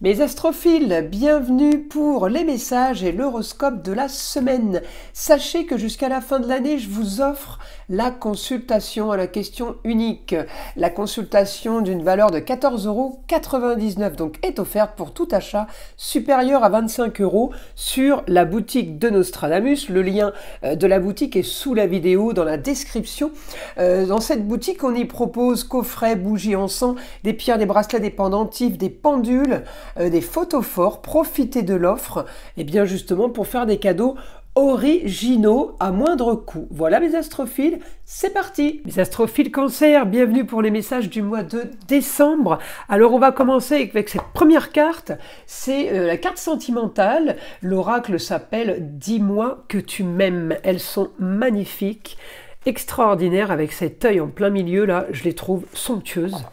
Mes astrophiles, bienvenue pour les messages et l'horoscope de la semaine. Sachez que jusqu'à la fin de l'année, je vous offre la consultation à la question unique. La consultation d'une valeur de 14,99 € donc est offerte pour tout achat supérieur à 25 € sur la boutique de Nostradamus. Le lien de la boutique est sous la vidéo dans la description. Dans cette boutique, on y propose coffrets, bougies, encens, des pierres, des bracelets, des pendentifs, des pendules, des photophores. Profitez de l'offre, et bien justement pour faire des cadeaux originaux à moindre coût. Voilà mes astrophiles, c'est parti. Mes astrophiles Cancer, bienvenue pour les messages du mois de décembre. Alors on va commencer avec cette première carte, c'est la carte sentimentale. L'oracle s'appelle Dis-moi que tu m'aimes. Elles sont magnifiques, extraordinaires, avec cet œil en plein milieu là, je les trouve somptueuses.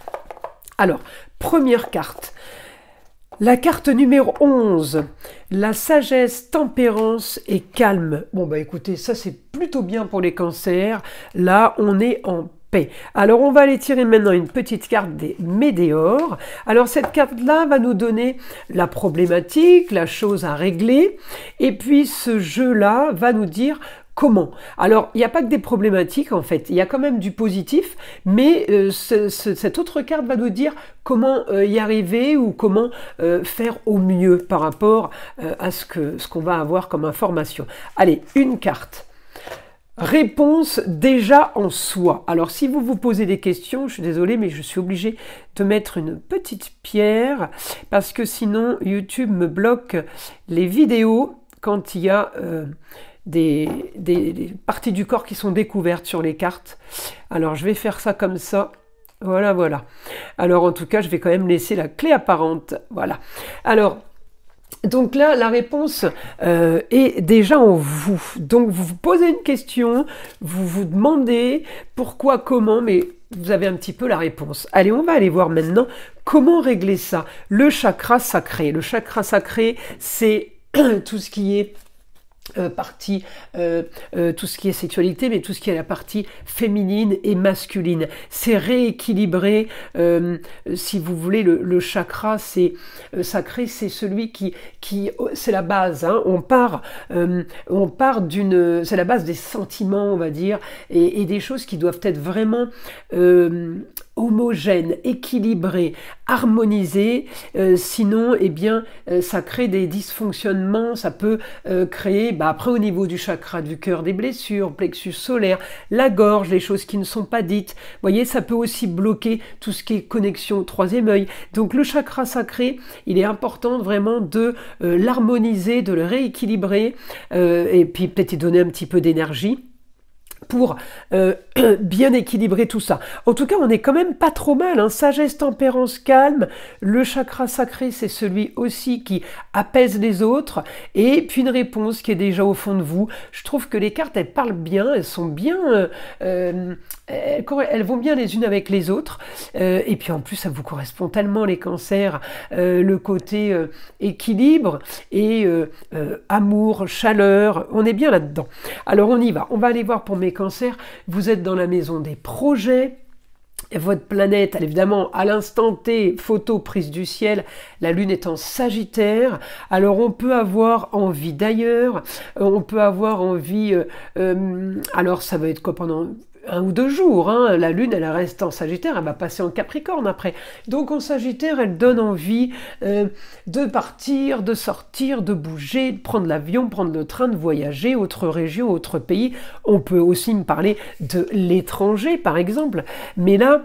Alors, première carte. La carte numéro 11, la sagesse, tempérance et calme. Bon bah écoutez, ça c'est plutôt bien pour les cancers. Là, on est en paix. Alors on va aller tirer maintenant une petite carte des météores. Alors cette carte-là va nous donner la problématique, la chose à régler. Et puis ce jeu-là va nous dire comment? Alors, il n'y a pas que des problématiques en fait, il y a quand même du positif, mais cette autre carte va nous dire comment y arriver ou comment faire au mieux par rapport à ce qu'on va avoir comme information. Allez, une carte. Réponse déjà en soi. Alors si vous vous posez des questions, je suis désolée, mais je suis obligée de mettre une petite pierre parce que sinon YouTube me bloque les vidéos quand il y a des parties du corps qui sont découvertes sur les cartes. Alors je vais faire ça comme ça. Voilà, voilà. Alors en tout cas, je vais quand même laisser la clé apparente. Voilà. Alors, donc là, la réponse est déjà en vous. Donc vous vous posez une question, vous vous demandez pourquoi, comment, mais vous avez un petit peu la réponse. Allez, on va aller voir maintenant comment régler ça. Le chakra sacré. Le chakra sacré, c'est tout ce qui est tout ce qui est sexualité, mais tout ce qui est la partie féminine et masculine. C'est rééquilibré, si vous voulez, le chakra c'est sacré, c'est celui qui c'est la base, hein. On part d'une, c'est la base des sentiments, on va dire, et des choses qui doivent être vraiment homogène, équilibré, harmonisé, sinon eh bien ça crée des dysfonctionnements, ça peut créer après au niveau du chakra du cœur des blessures, plexus solaire, la gorge, les choses qui ne sont pas dites, vous voyez, ça peut aussi bloquer tout ce qui est connexion au troisième œil. Donc le chakra sacré, il est important vraiment de l'harmoniser, de le rééquilibrer et puis peut-être y donner un petit peu d'énergie pour bien équilibrer tout ça. En tout cas, on n'est quand même pas trop mal, hein. Sagesse, tempérance, calme. Le chakra sacré, c'est celui aussi qui apaise les autres. Et puis une réponse qui est déjà au fond de vous. Je trouve que les cartes, elles parlent bien, elles sont bien... elles vont bien les unes avec les autres. Et puis en plus, ça vous correspond tellement, les cancers. Le côté équilibre et amour, chaleur. On est bien là-dedans. Alors on y va. On va aller voir pour mes cancers. Vous êtes dans la maison des projets. Votre planète, évidemment, à l'instant T, photo prise du ciel, la Lune est en Sagittaire. Alors, on peut avoir envie d'ailleurs, on peut avoir envie... alors, ça va être quoi pendant 1 ou 2 jours, hein. La Lune, elle reste en Sagittaire, elle va passer en Capricorne après. Donc en Sagittaire, elle donne envie de partir, de sortir, de bouger, de prendre l'avion, prendre le train, de voyager, autre région, autre pays. On peut aussi me parler de l'étranger, par exemple. Mais là,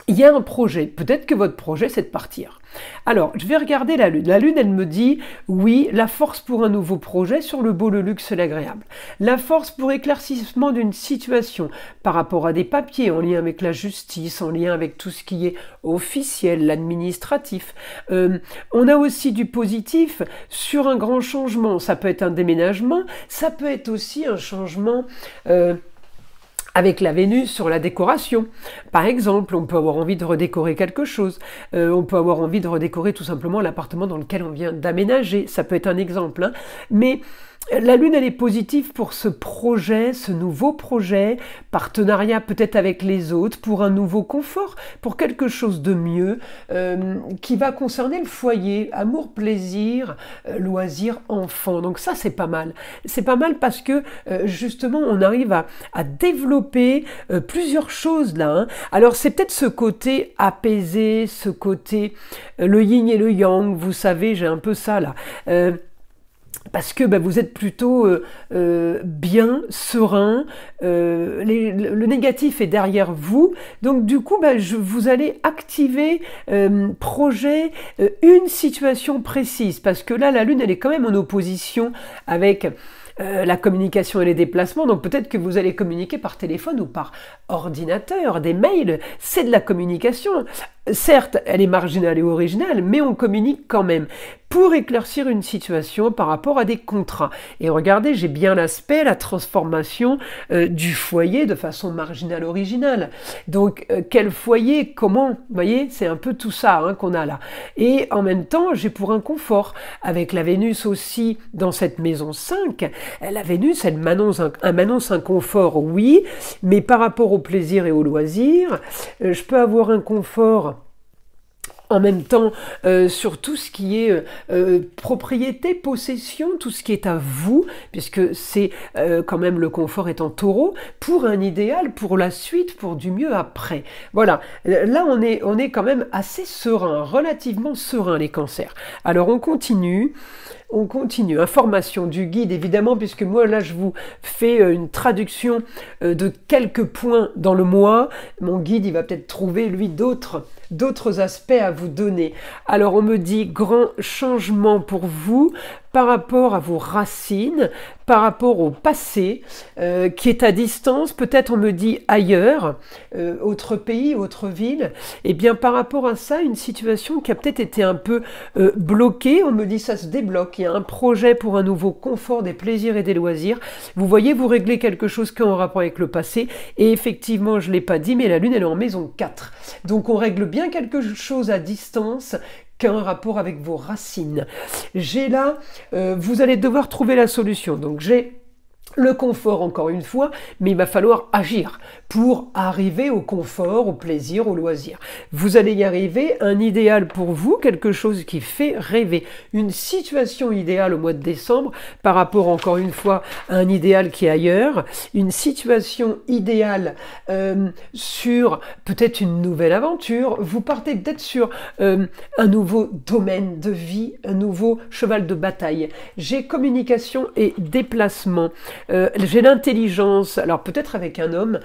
il y a un projet. Peut-être que votre projet, c'est de partir. Alors, je vais regarder la Lune. La Lune, elle me dit, oui, la force pour un nouveau projet sur le beau, le luxe et l'agréable. La force pour éclaircissement d'une situation par rapport à des papiers en lien avec la justice, en lien avec tout ce qui est officiel, l'administratif. On a aussi du positif sur un grand changement. Ça peut être un déménagement, ça peut être aussi un changement... avec la Vénus sur la décoration. Par exemple, on peut avoir envie de redécorer quelque chose. On peut avoir envie de redécorer tout simplement l'appartement dans lequel on vient d'aménager. Ça peut être un exemple, hein. Mais La Lune, elle est positive pour ce projet, ce nouveau projet, partenariat peut-être avec les autres, pour un nouveau confort, pour quelque chose de mieux, qui va concerner le foyer, amour, plaisir, loisir, enfant. Donc ça, c'est pas mal. C'est pas mal parce que justement, on arrive à développer plusieurs choses là. Hein. Alors c'est peut-être ce côté apaisé, ce côté le yin et le yang, vous savez, j'ai un peu ça là. Parce que vous êtes plutôt bien, serein, le négatif est derrière vous, donc du coup vous allez activer projet une situation précise, parce que là la Lune elle est quand même en opposition avec la communication et les déplacements, donc peut-être que vous allez communiquer par téléphone ou par ordinateur, des mails, c'est de la communication. Certes, elle est marginale et originale, mais on communique quand même pour éclaircir une situation par rapport à des contrats. Et regardez, j'ai bien l'aspect, la transformation du foyer de façon marginale originale. Donc, quel foyer, comment, vous voyez, c'est un peu tout ça hein, qu'on a là. Et en même temps, j'ai pour un confort, avec la Vénus aussi dans cette maison 5, la Vénus, elle m'annonce un confort, oui, mais par rapport au plaisir et au loisir, je peux avoir un confort en même temps sur tout ce qui est propriété, possession, tout ce qui est à vous, puisque c'est quand même le confort est en Taureau, pour un idéal, pour la suite, pour du mieux après. Voilà, là on est quand même assez serein, relativement serein les cancers. Alors on continue. On continue, information du guide évidemment, puisque moi là je vous fais une traduction de quelques points dans le mois. Mon guide il va peut-être trouver lui d'autres aspects à vous donner. Alors on me dit grand changement pour vous par rapport à vos racines, par rapport au passé qui est à distance, peut-être on me dit ailleurs, autre pays, autre ville, et bien par rapport à ça, une situation qui a peut-être été un peu bloquée, on me dit ça se débloque, il y a un projet pour un nouveau confort, des plaisirs et des loisirs. Vous voyez, vous réglez quelque chose qui est en rapport avec le passé, et effectivement, je ne l'ai pas dit, mais la Lune elle est en maison 4. Donc on règle bien quelque chose à distance, qu'un rapport avec vos racines. J'ai là, vous allez devoir trouver la solution. Donc j'ai le confort encore une fois, mais il va falloir agir pour arriver au confort, au plaisir, au loisir. Vous allez y arriver, un idéal pour vous, quelque chose qui fait rêver, une situation idéale au mois de décembre par rapport encore une fois à un idéal qui est ailleurs, une situation idéale sur peut-être une nouvelle aventure, vous partez peut-être sur un nouveau domaine de vie, un nouveau cheval de bataille. J'ai communication et déplacement. J'ai l'intelligence, alors peut-être avec un homme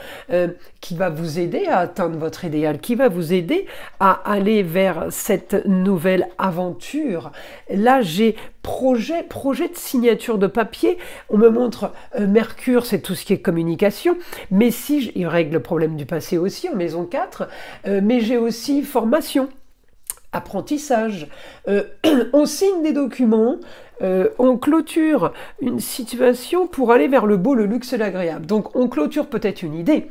qui va vous aider à atteindre votre idéal, qui va vous aider à aller vers cette nouvelle aventure. Là, j'ai projet de signature de papier. On me montre Mercure, c'est tout ce qui est communication, mais si il règle le problème du passé aussi en maison 4, mais j'ai aussi formation, apprentissage, on signe des documents, on clôture une situation pour aller vers le beau, le luxe et l'agréable. Donc on clôture peut-être une idée,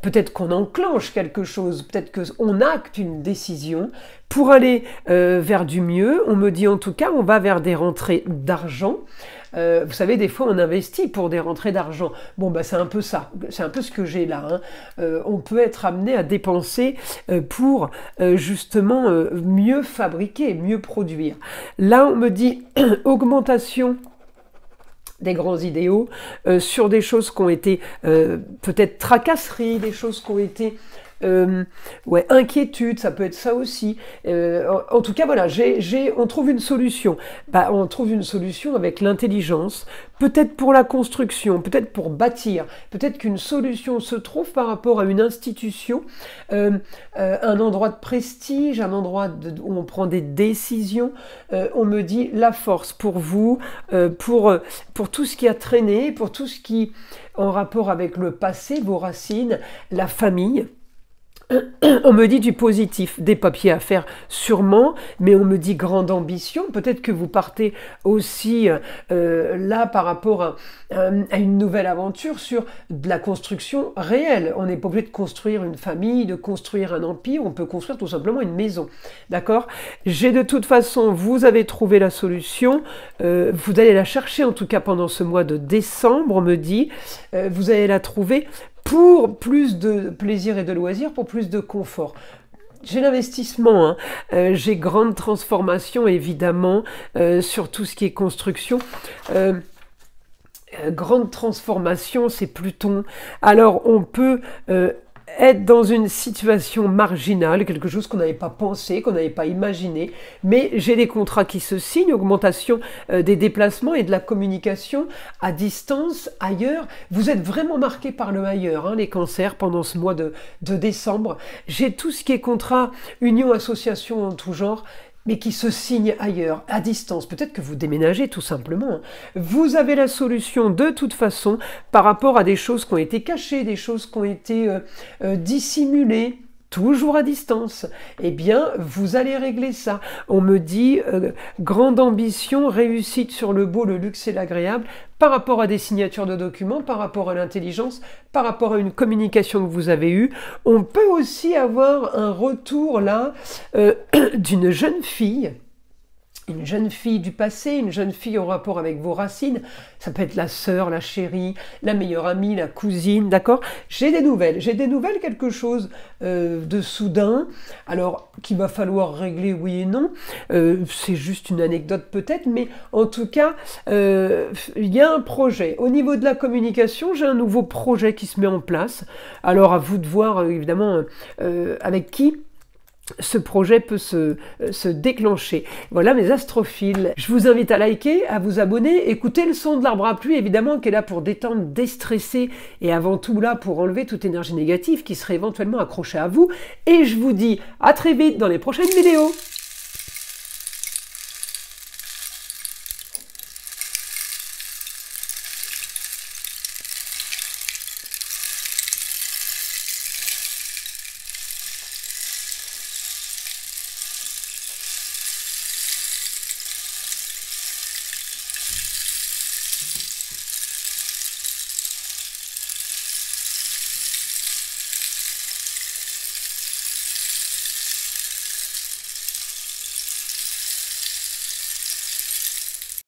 peut-être qu'on enclenche quelque chose, peut-être qu'on acte une décision pour aller vers du mieux. On me dit en tout cas, on va vers des rentrées d'argent. Vous savez, des fois on investit pour des rentrées d'argent. Bon, c'est un peu ça, c'est un peu ce que j'ai là. Hein. On peut être amené à dépenser pour justement mieux fabriquer, mieux produire. Là, on me dit augmentation des grands idéaux sur des choses qui ont été peut-être tracasseries, des choses qui ont été inquiétude, ça peut être ça aussi. En tout cas, voilà, on trouve une solution. On trouve une solution avec l'intelligence, peut-être pour la construction, peut-être pour bâtir, peut-être qu'une solution se trouve par rapport à une institution, un endroit de prestige, un endroit où on prend des décisions. On me dit la force pour vous, pour tout ce qui a traîné, pour tout ce qui en rapport avec le passé, vos racines, la famille. On me dit du positif, des papiers à faire sûrement, mais on me dit grande ambition. Peut-être que vous partez aussi là par rapport à une nouvelle aventure sur de la construction réelle. On n'est pas obligé de construire une famille, de construire un empire, on peut construire tout simplement une maison. D'accord? J'ai de toute façon, vous avez trouvé la solution, vous allez la chercher en tout cas pendant ce mois de décembre, on me dit, vous allez la trouver pour plus de plaisir et de loisirs, pour plus de confort. J'ai l'investissement, hein. J'ai grande transformation évidemment sur tout ce qui est construction. Grande transformation, c'est Pluton. Alors on peut être dans une situation marginale, quelque chose qu'on n'avait pas pensé, qu'on n'avait pas imaginé, mais j'ai des contrats qui se signent, augmentation des déplacements et de la communication à distance, ailleurs. Vous êtes vraiment marqués par le ailleurs, hein, les cancers, pendant ce mois de décembre. J'ai tout ce qui est contrat, union, association en tout genre, mais qui se signe ailleurs, à distance. Peut-être que vous déménagez tout simplement. Vous avez la solution de toute façon par rapport à des choses qui ont été cachées, des choses qui ont été dissimulées, toujours à distance. Eh bien, vous allez régler ça. On me dit grande ambition, réussite sur le beau, le luxe et l'agréable, par rapport à des signatures de documents, par rapport à l'intelligence, par rapport à une communication que vous avez eue. On peut aussi avoir un retour là d'une jeune fille. Une jeune fille du passé, une jeune fille en rapport avec vos racines, ça peut être la sœur, la chérie, la meilleure amie, la cousine, d'accord? J'ai des nouvelles, quelque chose de soudain, alors qu'il va falloir régler oui et non, c'est juste une anecdote peut-être, mais en tout cas, il y a un projet. Au niveau de la communication, j'ai un nouveau projet qui se met en place, alors à vous de voir évidemment avec qui ce projet peut se déclencher. Voilà mes astrophiles. Je vous invite à liker, à vous abonner, écoutez le son de l'arbre à pluie, évidemment, qui est là pour détendre, déstresser, et avant tout là pour enlever toute énergie négative qui serait éventuellement accrochée à vous. Et je vous dis à très vite dans les prochaines vidéos.